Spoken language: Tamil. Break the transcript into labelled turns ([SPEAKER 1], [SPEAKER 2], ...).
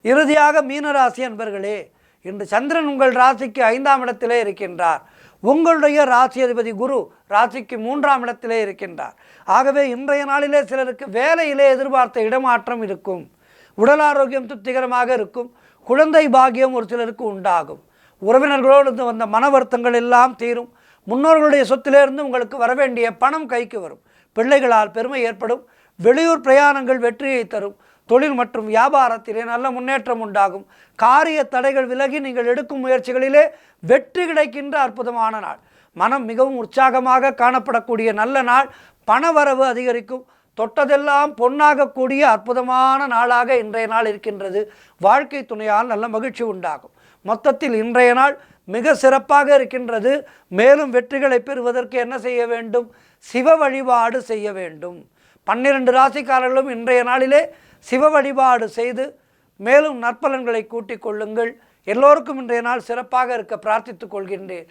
[SPEAKER 1] இறுதியாக மீனராசி அன்பர்களே, இன்று சந்திரன் உங்கள் ராசிக்கு 5ஆம் இடத்திலே இருக்கின்றார். உங்களுடைய ராசி அதிபதி குரு ராசிக்கு 3ஆம் இடத்திலே இருக்கின்றார். ஆகவே இன்றைய நாளிலே சிலருக்கு வேலையிலே எதிர்பார்த்த இடமாற்றம் இருக்கும். உடல் ஆரோக்கியம் திருப்திகரமாக இருக்கும். குழந்தை பாக்கியம் ஒரு சிலருக்கு உண்டாகும். உறவினர்களோடு வந்த மன வருத்தங்கள் எல்லாம் தீரும். முன்னோர்களுடைய சொத்திலிருந்து உங்களுக்கு வரவேண்டிய பணம் கைக்கு வரும். பிள்ளைகளால் பெருமை ஏற்படும். வெளியூர் பிரயாணங்கள் வெற்றியை தரும். தொழில் மற்றும் வியாபாரத்திலே நல்ல முன்னேற்றம் உண்டாகும். காரிய தடைகள் விலகி நீங்கள் எடுக்கும் முயற்சிகளிலே வெற்றி கிடைக்கின்ற அற்புதமான நாள். மனம் மிகவும் உற்சாகமாக காணப்படக்கூடிய நல்ல நாள். பணவரவு அதிகரிக்கும். தொட்டதெல்லாம் பொன்னாகக்கூடிய அற்புதமான நாளாக இன்றைய நாள் இருக்கின்றது. வாழ்க்கை துணையால் நல்ல மகிழ்ச்சி உண்டாகும். மொத்தத்தில் இன்றைய நாள் மிக சிறப்பாக இருக்கின்றது. மேலும் வெற்றிகளை பெறுவதற்கு என்ன செய்ய வேண்டும்? சிவ வழிபாடு செய்ய வேண்டும். 12 ராசிக்காரர்களும் இன்றைய நாளிலே சிவ வழிபாடு செய்து மேலும் நற்பலன்களை கூட்டிக் கொள்ளுங்கள். எல்லோருக்கும் இன்றைய நாள் சிறப்பாக இருக்க பிரார்த்தித்துக் கொள்கின்றேன்.